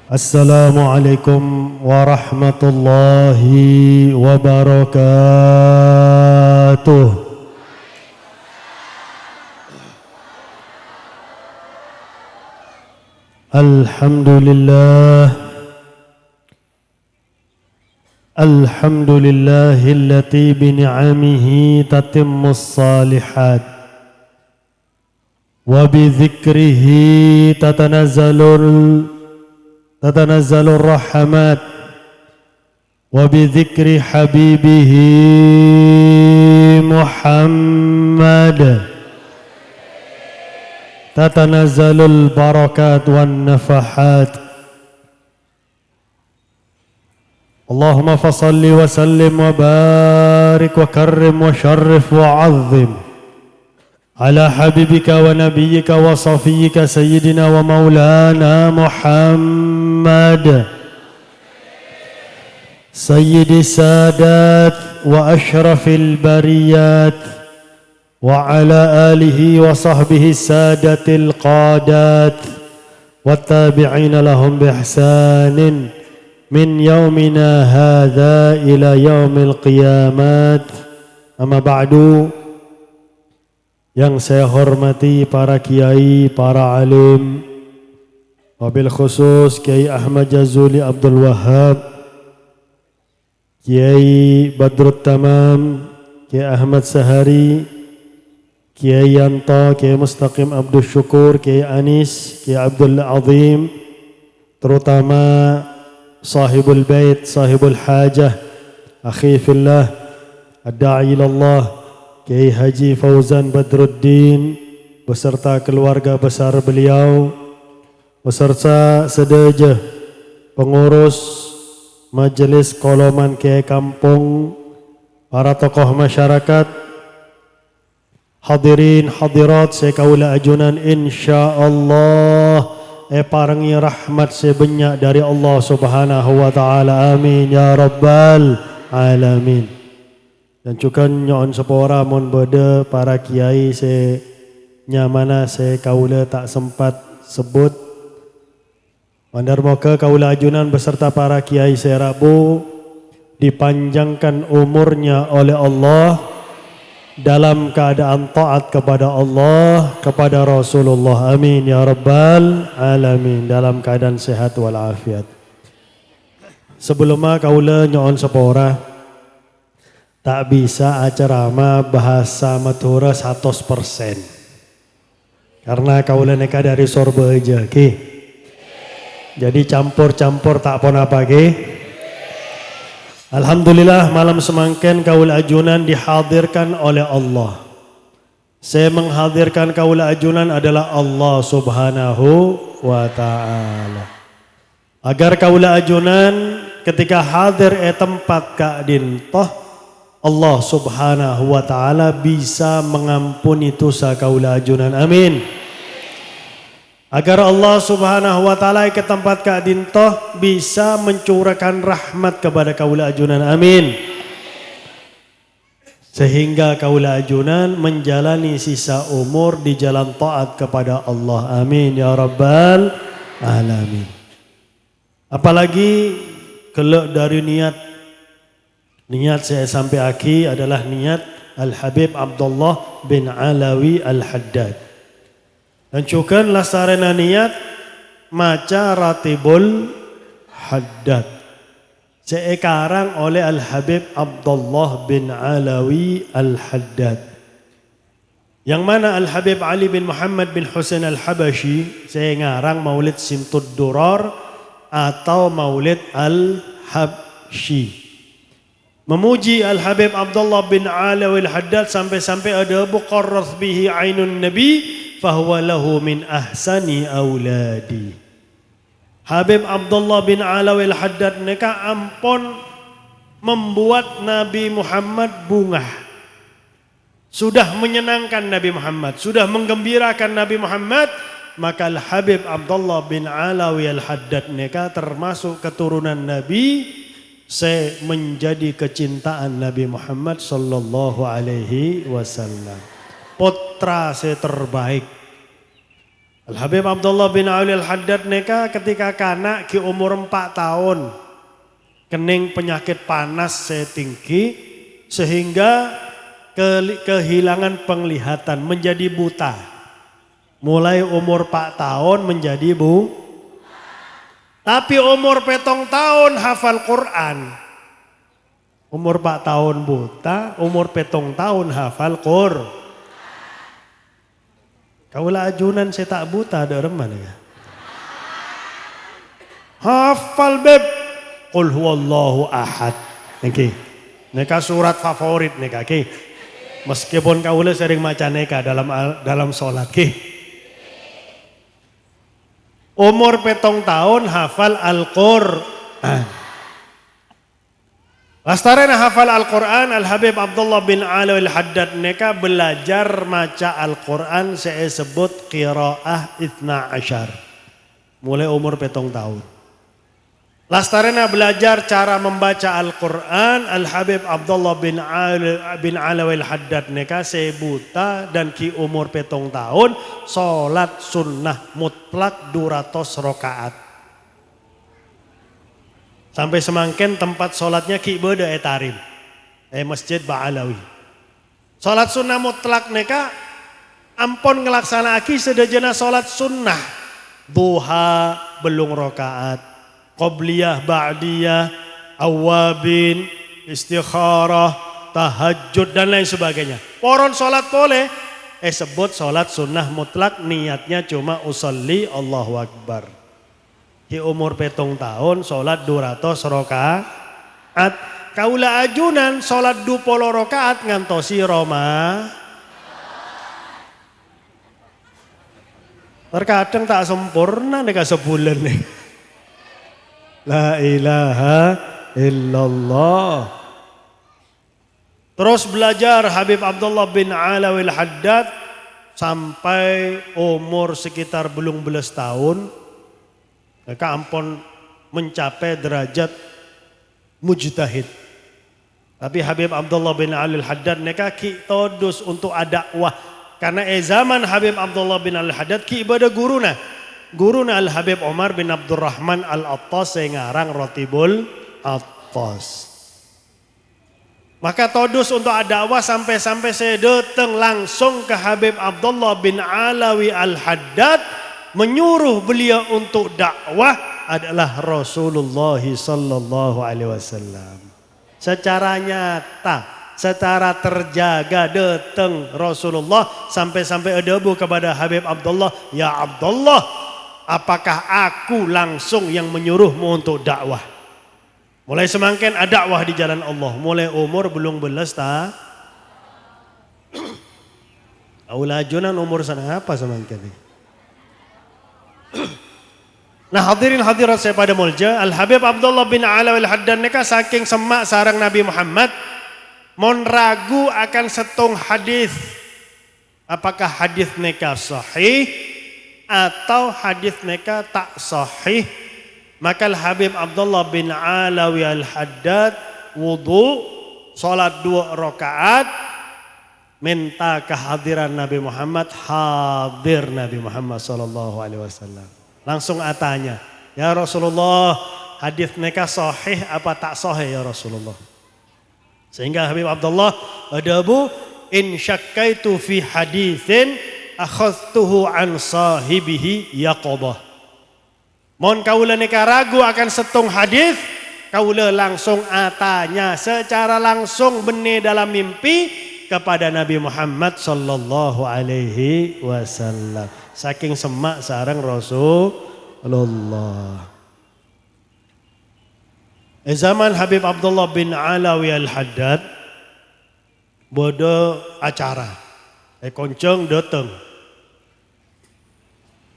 Assalamualaikum warahmatullahi wabarakatuh. Alhamdulillah, alhamdulillahillati bini'amihi tatimmus salihat wa bidzikrihi تتنزل الرحمات وبذكر حبيبه محمد تتنزل البركات والنفحات. اللهم فصل وسلم وبارك وكرم وشرف وعظم على حبيبك ونبيك وصفيك سيدنا ومولانا محمد سيد السادات وأشرف البريات وعلى آله وصحبه السادة القادات والتابعين لهم بإحسان من يومنا هذا إلى يوم القيامات. أما بعد. Yang saya hormati para kiai, para alim, wabil khusus Kiai Ahmad Jazuli Abdul Wahab, Kiai Badrut Tamam, Kiai Ahmad Sahari, Kiai Yanto, Kiai Mustaqim Abdul Syukur, Kiai Anis, Kiai Abdul Azim, terutama sahibul bait, sahibul hajah, akhi fillah, ad-da'i ilallah, Kiai Haji Fauzan Badruddin beserta keluarga besar beliau, beserta sedaja pengurus Majelis Koloman Kiai Kampung, para tokoh masyarakat, hadirin hadirat saya kaula ajunan insyaallah parangi rahmat sebanyak dari Allah Subhanahu wa taala. Amin ya rabbal alamin. Dan juga nyon sepora mon bode para kiai se nyamana se kaula tak sempat sebut. Mandar moga kaula ajunan beserta para kiai se Rabu dipanjangkan umurnya oleh Allah dalam keadaan taat kepada Allah, kepada Rasulullah. Amin ya rabbal alamin, dalam keadaan sehat walafiat. Sebelumnya kaula nyon sepora tak bisa acarama bahasa Madura 100%. Karena kaula neka dari sorba aja, ki. Jadi campur-campur tak pun apa, ki. Alhamdulillah malam semangken kaula ajunan dihadirkan oleh Allah. Saya menghadirkan kaula ajunan adalah Allah Subhanahu wa taala. Agar kaula ajunan ketika hadir tempat ka'din toh Allah Subhanahu wa taala bisa mengampuni dosa kaula ajunan. Amin. Agar Allah Subhanahu wa taala ke tempat ka'din toh bisa mencurahkan rahmat kepada kaula ajunan. Amin. Sehingga kaula ajunan menjalani sisa umur di jalan taat kepada Allah. Amin ya rabbal alamin. Apalagi kalau dari Niat saya sampai akhir adalah niat Al-Habib Abdullah bin Alawi Al-Haddad. Dan juga lasarana niat maca Ratibul Haddad. Sekarang oleh Al-Habib Abdullah bin Alawi Al-Haddad. Yang mana Al-Habib Ali bin Muhammad bin Husain Al-Habashi, saya ngarang Maulid Simtud Durar atau Maulid Al-Habshi. Memuji Al-Habib Abdullah bin Alawi Al-Haddad sampai-sampai ada buqarrath bihi ainun nabi fahuwa lahu min ahsani auladi. Habib Abdullah bin Alawi Al-Haddad neka ampun membuat Nabi Muhammad bungah. Sudah menyenangkan Nabi Muhammad, sudah menggembirakan Nabi Muhammad, maka Al-Habib Abdullah bin Alawi Al-Haddad neka termasuk keturunan Nabi. Saya menjadi kecintaan Nabi Muhammad sallallahu alaihi wasallam. Putra saya terbaik. Al-Habib Abdullah bin Ali Al-Haddad neka ketika kanak ki umur 4 tahun. Kening penyakit panas setinggi sehingga kehilangan penglihatan menjadi buta. Mulai umur 4 tahun menjadi tapi umur 7 tahun hafal Quran. Umur 4 tahun buta, umur 7 tahun hafal Quran. Kaulah ajunan saya tak buta ada reman ya. Hafal beb. Qul huwallahu ahad. Niki. Neka surat favorit neka ki. Meskipun kaulah sering maca neka dalam salat ki. Umur 7 tahun hafal Al-Qur'an. Lastarena hafal Al-Quran, Al-Habib Abdullah bin Ali Al-Haddad neka belajar maca Al-Quran saya sebut qiraah 12. Mulai umur 7 tahun. Lastarena belajar cara membaca Al-Quran, Al-Habib Abdullah bin Ali Al-Haddad neka saya buta dan ki umur 7 tahun salat sunnah mutlak 200 rakaat. Sampai semangken tempat sholatnya ki beda etarim. Masjid Ba'alawi. Sholat sunnah mutlak neka ampun ngelaksanaki sedejana sholat sunnah. Duha belum rokaat. Qobliyah, ba'diyah, awabin, istikharah, tahajud dan lain sebagainya. Poron sholat boleh. Sebut sholat sunnah mutlak niatnya cuma usolli Allahu Akbar. Di umur 7 tahun sholat 200 rakaat. Kaula ajunan sholat 20 rakaat ngantosi Roma. Terkadang tak sempurna nih sebulan nih. La ilaha illallah. Terus belajar Habib Abdullah bin Ali Al-Haddad sampai umur sekitar belum belas tahun. Mereka ampun mencapai derajat mujtahid. Tapi Habib Abdullah bin Ali Al-Haddad mereka ki todus untuk dakwah. Karena zaman Habib Abdullah bin Ali Al-Haddad ki ibadah guruna. Guruna Al-Habib Umar bin Abdurrahman Al-Attas yang ngarang Rotibul Attas. Maka todus untuk dakwah sampai saya datang langsung ke Habib Abdullah bin Ali Al-Haddad. Menyuruh beliau untuk dakwah adalah Rasulullah sallallahu alaihi wasallam. Secara nyata, secara terjaga datang Rasulullah sampai adabu kepada Habib Abdullah, "Ya Abdullah, apakah aku langsung yang menyuruhmu untuk dakwah?" Mulai semangkin ada dakwah di jalan Allah, mulai umur belum belas ta. Aulajunan umur sana apa semangkin ini? Nah hadirin hadirat saya pada mulja, Al-Habib Abdullah bin Ali Al-Haddad neka saking semak sarang Nabi Muhammad mon ragu akan setung hadis. Apakah hadis neka sahih atau hadis neka tak sahih? Maka Al-Habib Abdullah bin Ali Al-Haddad wudu, salat 2 rakaat, minta kehadiran Nabi Muhammad, hadir Nabi Muhammad sallallahu alaihi wasallam. Langsung atanya, "Ya Rasulullah, hadis nikah sahih apa tak sahih ya Rasulullah?" Sehingga Habib Abdullah adabu, "In syakkaitu fi haditsin akhadtuhu an sahibihi yaqobah." Mohon kaula nikah ragu akan setung hadis, kaula langsung atanya secara langsung benih dalam mimpi kepada Nabi Muhammad sallallahu alaihi wasallam. Saking semak sarang Rasulullah. Zaman Habib Abdullah bin Ali Al-Haddad bodo acara. Konceng datang.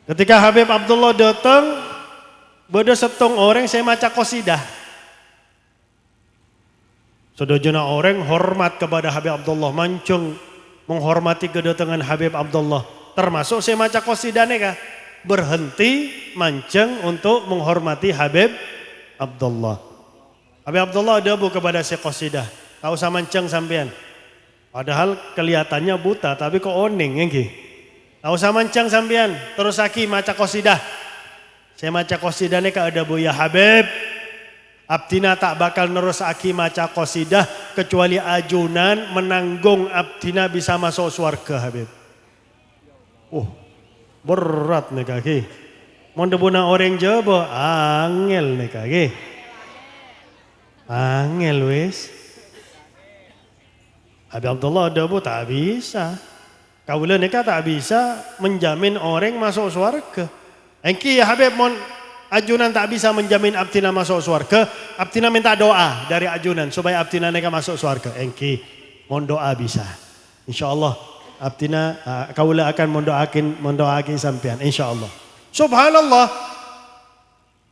Ketika Habib Abdullah datang, bodo setong orang saya maca qasidah. Sedojana orang hormat kepada Habib Abdullah, mancung menghormati kedatangan Habib Abdullah. Termasuk saya maca qasidah neka berhenti mancung untuk menghormati Habib Abdullah. Habib Abdullah adabu kepada si qasidah, tahu sama mancung sampean. Padahal kelihatannya buta tapi kok oning nggih. Tak usah mancang sampean, terus aki maca qasidah. Saya maca qasidah ni ada Buya Habib. Abdina tak bakal nerus aki maca qasidah kecuali ajunan menanggung Abdina bisa masuk surga Habib. Berat nih kaki. Mau debuna orang Jawa, angel nih kaki. Angel wis. Habib Abdullah ada bu tak bisa. Kaula nikah tak bisa menjamin orang masuk surga. Engki ya Habib mon ajunan tak bisa menjamin Abdina masuk surga. Abdina minta doa dari ajunan supaya Abdina nikah masuk surga. Engki mon doa bisa. Insyaallah Abdina kaula akan mendoakan sampean insyaallah. Subhanallah.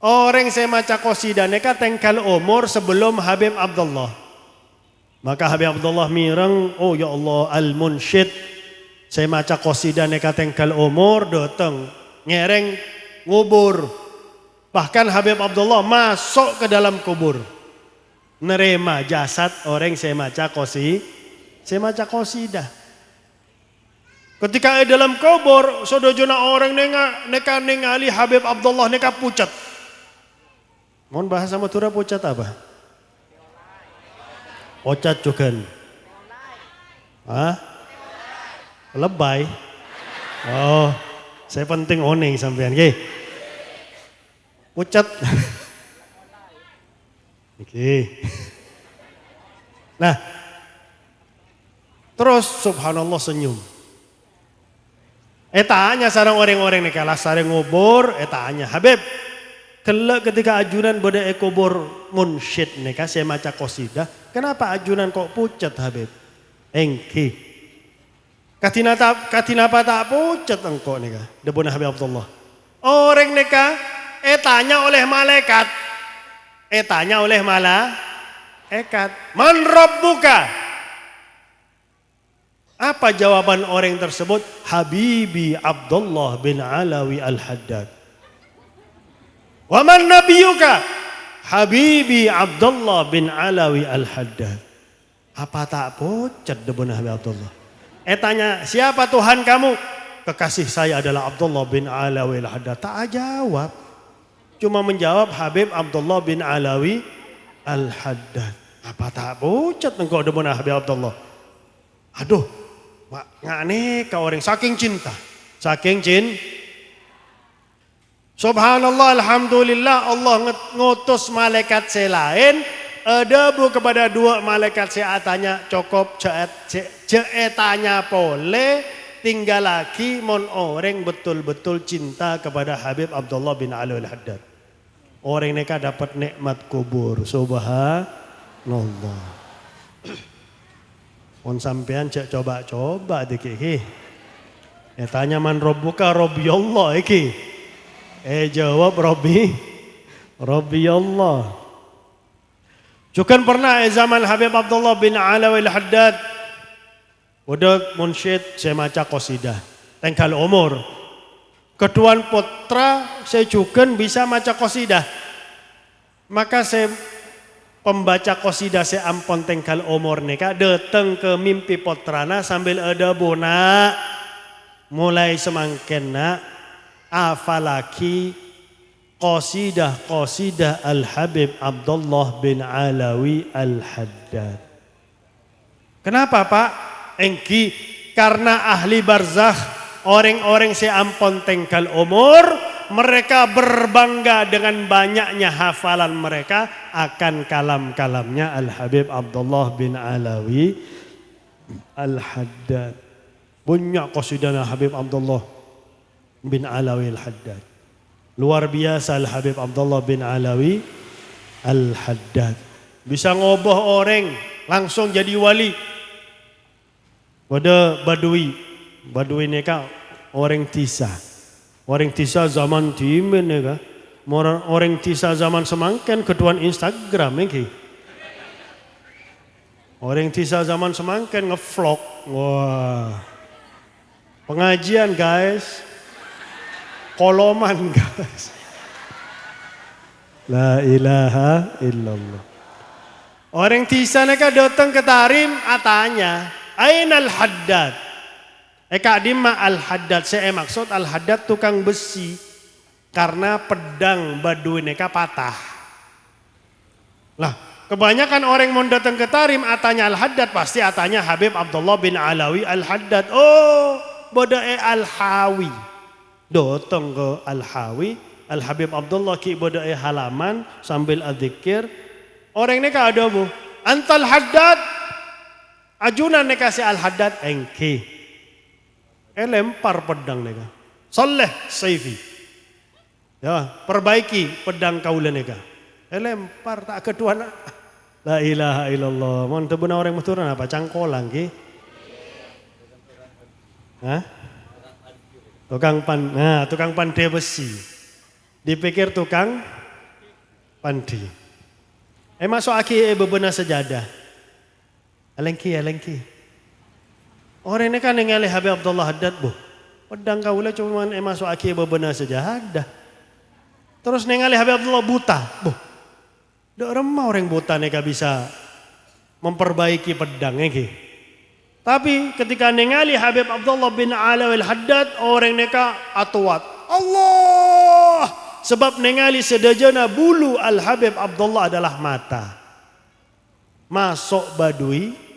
Orang saya maca qasidah nikah tengkal umur sebelum Habib Abdullah. Maka Habib Abdullah mireng, oh ya Allah al-munsyid. Saya maca qasidah nikah tengkal umur datang ngereng ngubur. Bahkan Habib Abdullah masuk ke dalam kubur. Nerima jasad orang saya maca qasidah. Ketika dalam kubur, sodojona orang neka ningali Habib Abdullah neka pucat. Mohon bahasa Madura pucat apa? Pucat juga. Lebay. Oh, saya penting oning sampean nggih. Pucat. Oke. Nah, terus subhanallah senyum. Tanya sarang orang-orang ni kalah sarang ngubur, tanya Habib, kelak ketika ajunan pada ekobor munsyid ni saya maca qasidah, kenapa ajunan kok pucat Habib? Engki, katinapa tak pucat engkau ni debuna Habib Abdullah. Orang ni tanya oleh malaikat, tanya oleh malaikat, man rabbuka? Apa jawaban orang tersebut? Habibi Abdullah bin Alawi Al-Haddad. Wa man nabiyuka? Habibi Abdullah bin Alawi Al-Haddad. Apa tak pucat debuna Habib Abdullah? Tanya, siapa Tuhan kamu? Kekasih saya adalah Abdullah bin Alawi Al-Haddad. Tak jawab. Cuma menjawab Habib Abdullah bin Alawi Al-Haddad. Apa tak pucat engkau debuna Habib Abdullah? Aduh, ngane ka orang saking cinta. Subhanallah, alhamdulillah Allah ngutus malaikat selain debu kepada dua malaikat tanya cukup tanya pole tinggal lagi mon orang betul-betul cinta kepada Habib Abdullah bin Ali Al-Haddad. Orang mereka dapat nikmat kubur. Subhanallah. On sampean cek coba dikiki. Tanya man robbuka, Robbi Allah iki. Jawab Robbi Allah. Juga pernah zaman Habib Abdullah bin Alawi Al-Haddad. Udah munsyid saya maca qasidah. Tengkal umur. Keduan putra saya juga bisa maca qasidah. Maka saya pembaca qasidah saya ampon tengkal umur nika datang ke mimpi potrana sambil ada bona mulai semangken nak afalaki qasidah Al-Habib Abdullah bin Alawi Al-Haddad. Kenapa Pak? Engki karena ahli barzakh orang-orang saya ampon tengkal umur mereka berbangga dengan banyaknya hafalan mereka akan kalam-kalamnya Al-Habib Abdullah bin Alawi Al-Haddad. Banyak qasidah Al-Habib Abdullah bin Alawi Al-Haddad. Luar biasa Al-Habib Abdullah bin Alawi Al-Haddad. Bisa ngoboh orang langsung jadi wali. Pada Badui ni kah orang Tisa. Orang Tisa zaman timen ya, orang Tisa zaman semangken ketuan Instagram ya. Orang Tisa zaman semangken ngevlog, wah, pengajian guys, koloman guys, la ilaha illallah. Orang Tisa mereka datang ke Tarim, tanya, Ainal Haddad? Eka adimma al-haddad, saya maksud al-haddad tukang besi. Karena pedang Baduy neka patah. Lah, kebanyakan orang mau datang ke Tarim atanya al-haddad, pasti atanya Habib Abdullah bin Alawi al-haddad. Oh, bodoh al-hawi. Datang ke al-hawi, al-Habib Abdullah ki bodoh halaman sambil adzikir. Orang neka ada bu, antal haddad. Ajunan neka si al-haddad engki. Lempar pedang neka. Saleh saifi. Ya, perbaiki pedang kaula neka. Lempar tak kedua nak. La ilaha illallah. Mon teu beuna orang muturan apa cangkolang ki? Hah? Tukang pandai besi. Dipikir tukang pandi. Masuk aki bebena sejadah. Alengki. Orang ini kan ningali Habib Abdullah Haddad bu. Pedang kaula cuman masuk aki bebena sejadah. Terus ningali Habib Abdullah buta. Bu. Dok remah orang buta neka bisa memperbaiki pedangnya ki. Tapi ketika ningali Habib Abdullah bin Alawi al-Haddad, orang neka atuat. Allah. Sebab ningali sedajana bulu al-Habib Abdullah adalah mata. Masuk Baduy.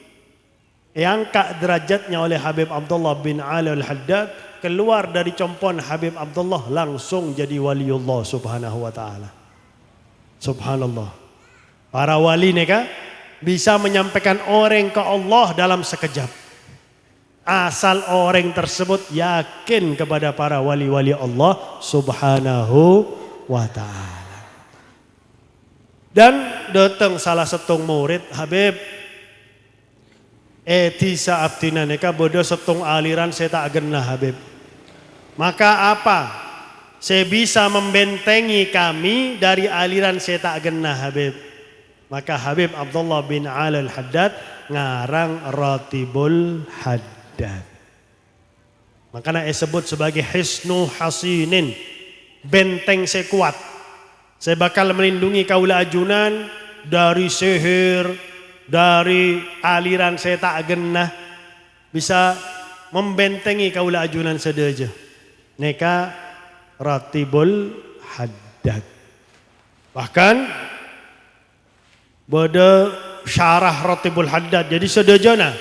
Angkat derajatnya oleh Habib Abdullah bin Ali al-Haddad, keluar dari compon Habib Abdullah langsung jadi waliullah subhanahu wa ta'ala. Subhanallah. Para wali neka bisa menyampaikan orang ke Allah dalam sekejap. Asal orang tersebut yakin kepada para wali-wali Allah subhanahu wa ta'ala. Dan datang salah satu murid Habib Tisa abdina neka bodoh setung aliran saya tak genah Habib. Maka apa? Saya bisa membentengi kami dari aliran saya tak genah Habib. Maka Habib Abdullah bin Ali al-Haddad ngarang Ratibul Haddad. Makanya disebut sebagai Hisnu Hasinin. Benteng saya kuat. Saya bakal melindungi kaula ajunan dari sihir, dari aliran saya tak genah, bisa membentengi kaula ajunan sedaja. Neka Ratibul Haddad. Bahkan bada syarah Ratibul Haddad. Jadi sedajana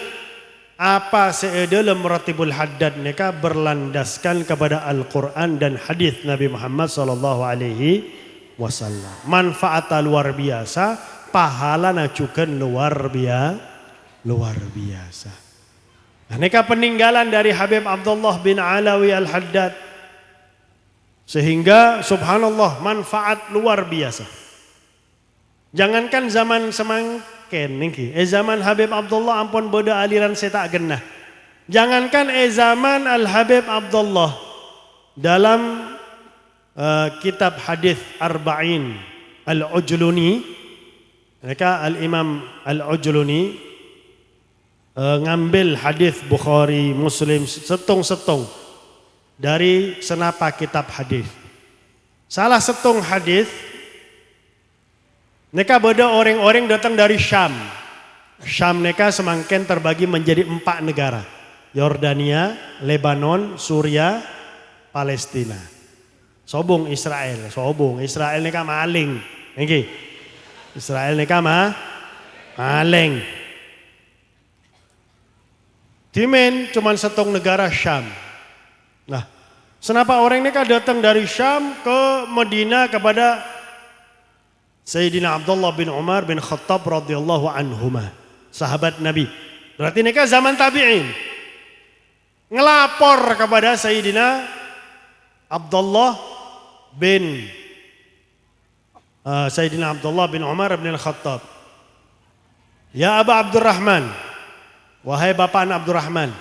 apa dalam Ratibul Haddad neka berlandaskan kepada Al-Quran dan hadis Nabi Muhammad sallallahu alaihi wasallam. Manfaat luar biasa. Pahala nacukan luar biasa. Nah, neka peninggalan dari Habib Abdullah bin Alawi al-Haddad. Sehingga subhanallah manfaat luar biasa. Jangankan zaman semangken niki, zaman Habib Abdullah ampun boda aliran saya tak genah. Jangankan zaman Al-Habib Abdullah dalam kitab hadis Arba'in Al-Ujluni. Mereka Al-Imam Al-Ujluni ngambil hadis Bukhari, Muslim setung-setung dari senapa kitab hadis. Salah setung hadis, mereka beda orang-orang datang dari Syam. Syam mereka semangken terbagi menjadi 4 negara. Yordania, Lebanon, Suria, Palestina. Sobung Israel mereka maling. Okay. Israel ni kama maling. Timen cuman setong negara Syam. Nah, kenapa orang ini datang dari Syam ke Madinah kepada Sayyidina Abdullah bin Umar bin Khattab radhiyallahu anhuma, sahabat Nabi. Berarti mereka zaman tabi'in. Ngelapor kepada Sayyidina Abdullah bin Sayyidina Abdullah bin Umar bin Khattab. Ya Aba Abdurrahman, wahai Bapak Abdurrahman,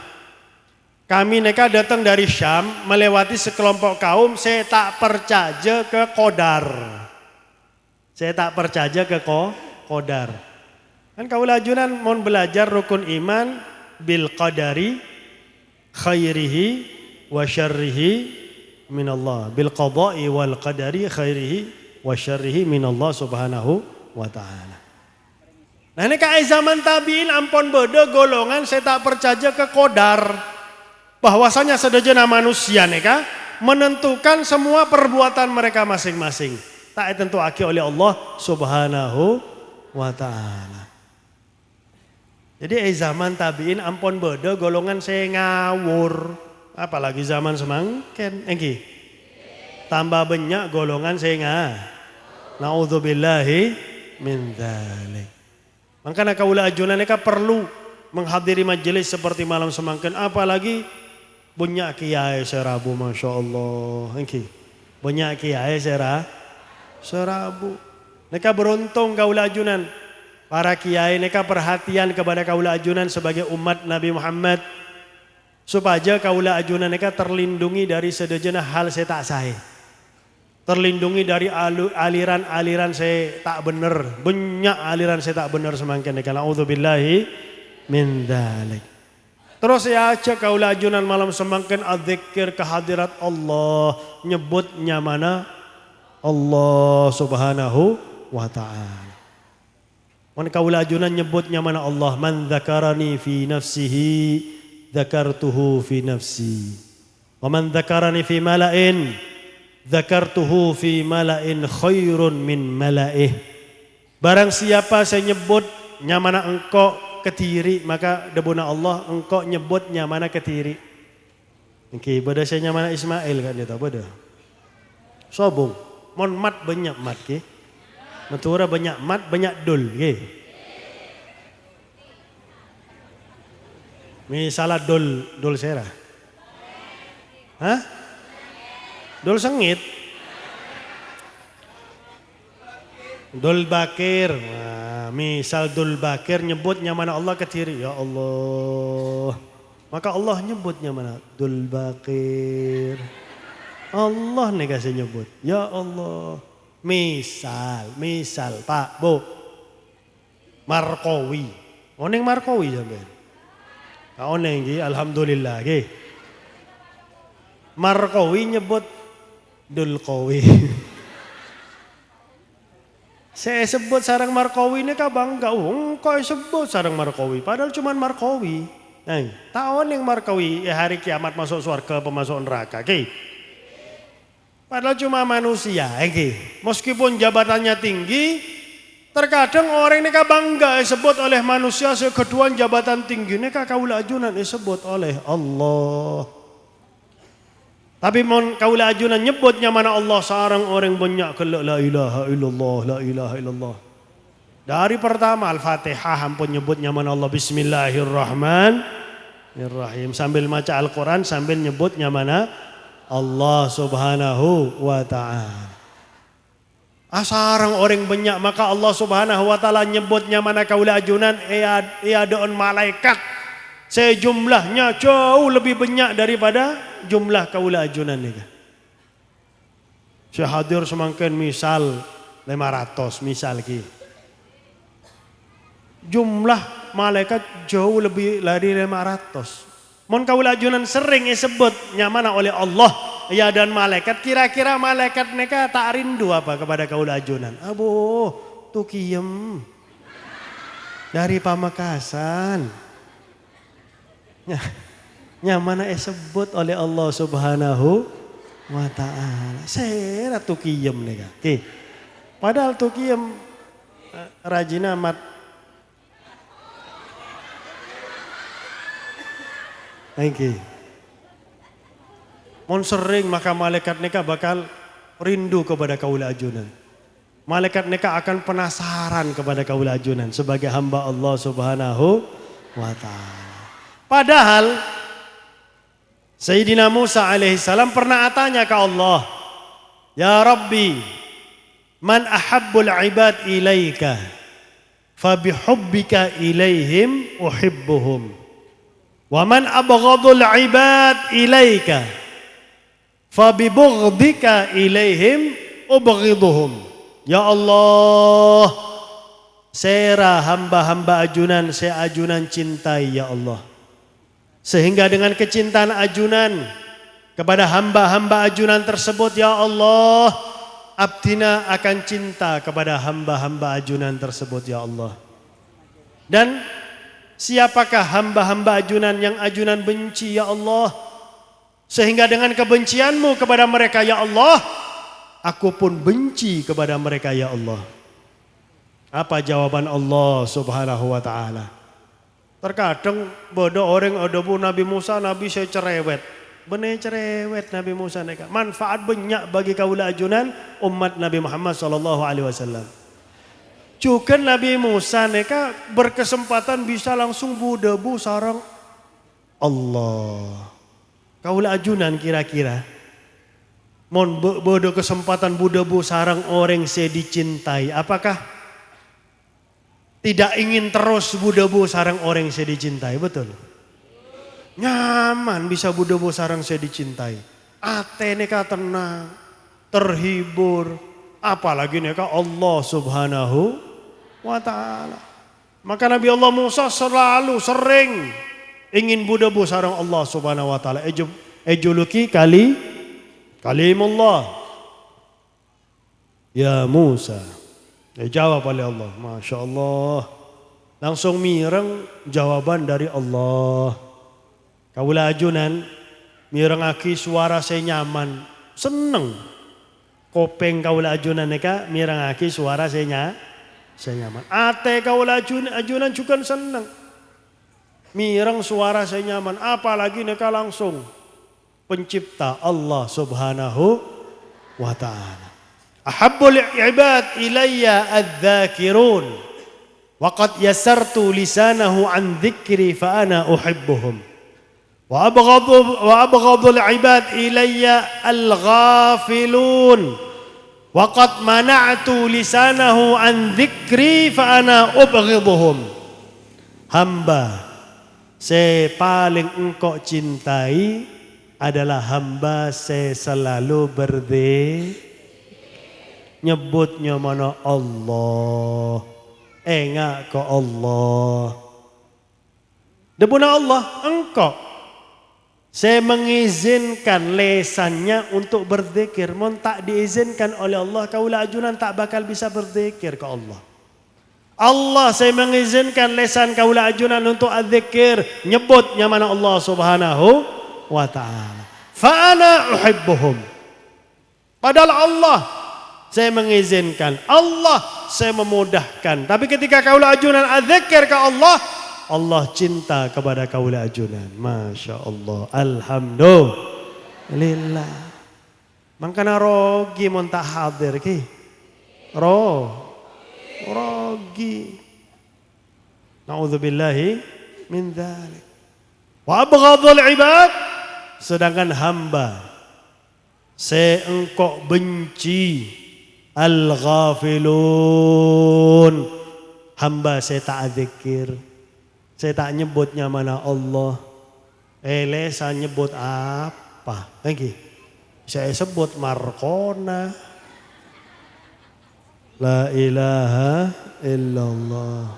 kami neka datang dari Syam melewati sekelompok kaum, saya tak percaya ke Qadar. Saya tak percaya ke Qadar. Kan kaula ajunan mau belajar rukun iman bil qadari khairihi wa syarrihi minallah, bil qada'i wal qadari khairihi wa syarrihi minallah subhanahu wa ta'ala. Nah ini kayak zaman tabi'in ampun bodoh golongan saya tak percaya ke Qadar. bahwasanya sedejana manusia neka menentukan semua perbuatan mereka masing-masing. Tak ditentuake oleh Allah Subhanahu wa taala. Jadi zaman tabiin ampun beda golongan saya ngawur, apalagi zaman semangken engki. Tambah banyak golongan saya naudzubillahi min dzalik. Makanya kaula ajunan neka perlu menghadiri majelis seperti malam semangken, apalagi banyak kiai serabu, masya Allah. Engki banyak kiai serabu. Neka beruntung kaula ajunan. Para kiai neka perhatian kepada kaula ajunan sebagai umat Nabi Muhammad. Supaya kaula ajunan neka terlindungi dari sedejana hal saya tak sahe. Terlindungi dari aliran-aliran saya tak benar. Banyak aliran saya tak benar semangkin neka. Na'udzubillahi min dzalik. Terus ya aja kaula ajunan malam semangkin adzikir kehadirat Allah. Nyebutnya mana? Allah Subhanahu wa ta'ala. Man kaula ajunan nyebutnya mana Allah, man dzakarani fi nafsihi dzakartuhu fi nafsi. Wa man dzakarani fi mala'in dzakartuhu fi mala'in khairun min mala'ih. Barang siapa saya nyebut nyamana engkau ketiri, maka debuna Allah engkau nyebut nyamana ketiri. Oke, beda saya nyamana Ismail kan dia tahu beda. Sobong, mon mat banyak mat ke. Matura banyak mat, banyak dul. Okay. Misalnya dul serah. Hah? Dul sengit. Dul bakir. Nah, misal dul bakir nyebutnya mana Allah ketiri. Ya Allah. Maka Allah nyebutnya mana? Dul bakir. Allah nih kasih nyebut. Ya Allah. Misal Pak, Bu. Markowi. Oneng Markowi sampean. Ka oneng iki alhamdulillah nggih. Markowi nyebut Dulkowi. Saya sebut sarang Markowi ini ka bangga. Kok sebut sarang Markowi padahal cuman Markowi. Tak oneng Markowi hari kiamat masuk surga pemasuk neraka. Okay. Padahal cuma manusia, meskipun jabatannya tinggi, terkadang orang ini bangga disebut oleh manusia sekeduan jabatan tinggi ini kaula ajunan disebut oleh Allah. Tapi kaula ajunan nyebutnya mana Allah sarang orang banyak kelak la ilaha illallah, la ilaha illallah. Dari pertama Al-Fatihah ampun nyebutnya mana Allah Bismillahirrahmanirrahim. Sambil baca Al-Quran sambil nyebutnya mana Allah Subhanahu wa ta'ala. Asarang orang banyak maka Allah Subhanahu wa ta'ala nyebutnya mana kaula ajunan iadaun malaikat. Sejumlahnya jauh lebih banyak daripada jumlah kaula ajunan ni. Saya hadir semangkin misal 500 misal ki. Jumlah malaikat jauh lebih dari 500. Mon kaula ajunan sering disebut nyamana oleh Allah ya dan malaikat, kira-kira malaikat mereka tak rindu apa kepada kaula ajunan? Abu tukiem dari Pamekasan. Nyamana disebut oleh Allah Subhanahu wa ta'ala. Saya tukiem mereka. Okay. Padahal tukiem rajin amat. Oke. Mon sering maka malaikat neka bakal rindu kepada kaula ajunan. Malaikat neka akan penasaran kepada kaula ajunan sebagai hamba Allah Subhanahu wa ta'ala. Padahal Sayyidina Musa alaihissalam pernah tanya ke Allah, Ya Rabbi, man ahabbul ibad ilaika, fabihubbika ilaihim uhibbuhum. Wa man abghadul ibad ilaika fabibughdika ilaihim ubghiduhum. Ya Allah, saya hamba-hamba ajunan, saya ajunan cintai ya Allah. Sehingga dengan kecintaan ajunan kepada hamba-hamba ajunan tersebut ya Allah, abdina akan cinta kepada hamba-hamba ajunan tersebut ya Allah. Dan siapakah hamba-hamba ajunan yang ajunan benci ya Allah? Sehingga dengan kebencianmu kepada mereka ya Allah, aku pun benci kepada mereka ya Allah. Apa jawaban Allah subhanahu wa ta'ala? Terkadang bodoh orang adobu Nabi Musa, Nabi saya cerewet. Benar cerewet Nabi Musa neka. Manfaat banyak bagi kaula ajunan umat Nabi Muhammad sallallahu alaihi wasallam. Juga Nabi Musa neka berkesempatan bisa langsung budebu sarang Allah. Kaula ajunan kira-kira. Mon bodoh kesempatan budebu sarang orang saya dicintai. Apakah tidak ingin terus budebu sarang orang saya dicintai? Betul. Nyaman bisa budebu sarang saya dicintai. Ate neka tenang, terhibur. Apalagi neka Allah subhanahu wa ta'ala. Maka Nabi Allah Musa selalu sering ingin budebu sarang Allah subhanahu wa ta'ala. Ejuluki kalimullah. Ya Musa. Jawab oleh Allah. Masya Allah. Langsung mireng jawaban dari Allah. Kaula ajunan mireng aki suara saya nyaman. Seneng. Kopeng kaula ajunan neka mireng aki suara saya nyaman. Ate kaula ajunan juga seneng. Mireng suara saya nyaman. Apalagi neka langsung pencipta Allah subhanahu wa ta'ala. Ahabbul ibad ilayya adz-dzakirun wa qad yassartu lisanahu an dzikri fa ana uhibbuhum wa abghadul ibad ilayya al-ghafilun wa qad mana'tu lisanahu an dzikri fa ana ubghiduhum. Hamba saya paling engkau cintai adalah hamba saya selalu nyebutnya mana Allah. Enggak ke Allah. Debuna Allah engkau. Saya mengizinkan lesannya untuk berzikir. Mon tak diizinkan oleh Allah, kaula ajunan tak bakal bisa berzikir ke Allah. Allah saya mengizinkan lesan kaula ajunan untuk azzikir. Nyebutnya mana Allah subhanahu wa ta'ala. Fa ana uhibbuhum. Padahal Allah saya mengizinkan, Allah saya memudahkan. Tapi ketika kaula ajunan azzikir ke Allah, Allah cinta kepada kaula ajunan. Masya Allah. Alhamdulillah. Mangkana rogi mon tak hadir ki. Rogi. Na'udzubillahi min dzalik. Wa abghadul ibad. Sedangkan hamba saya engkau benci. Al-ghafilun. Hamba saya tak zikir. Saya tak nyebutnya mana Allah. Saya nyebut apa? Lagi. Saya sebut Markona. La ilaha illallah.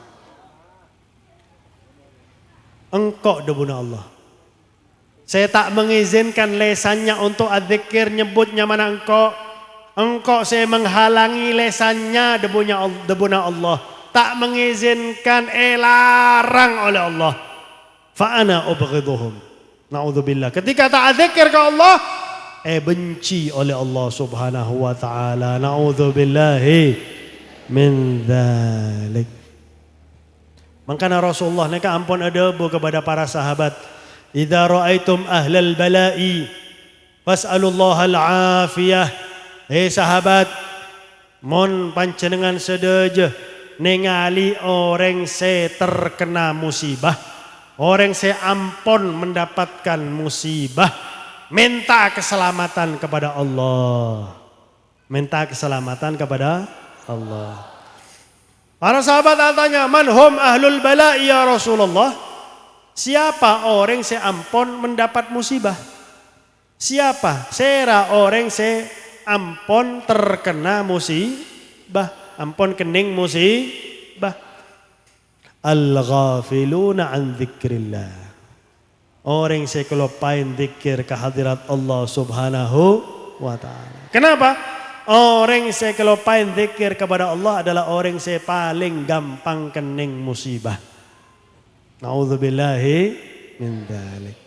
Engkau debuna Allah. Saya tak mengizinkan lesannya untuk adzikir nyebutnya mana engkau. Engkau saya menghalangi lesannya debuna Allah. Tak mengizinkan larang oleh Allah. Fa'ana ubghiduhum. Na'udzubillah. Ketika tak adzikir ke Allah, benci oleh Allah subhanahu wa ta'ala. Na'udzubillahi min dzalik. Makanya Rasulullah neka ampun adabu kepada para sahabat. Idza ra'aitum ahlal bala'i fas'alullahal afiyah. Sahabat, mon pancenengan sedeje ningali orang se terkena musibah, orang se ampun mendapatkan musibah, minta keselamatan kepada Allah. Minta keselamatan kepada Allah. Para sahabat tanya, man hum ahlul bala'i ya Rasulullah? Siapa orang se ampun mendapat musibah? Siapa? Sera orang se ampun terkena musibah, ampun kening musibah. Al-ghafiluna an dzikrillah. Orang saya kelupain zikir kehadirat Allah subhanahu wa ta'ala. Kenapa? Orang saya kelupain zikir kepada Allah adalah orang saya paling gampang kening musibah. Na'udzubillahi min dzalik.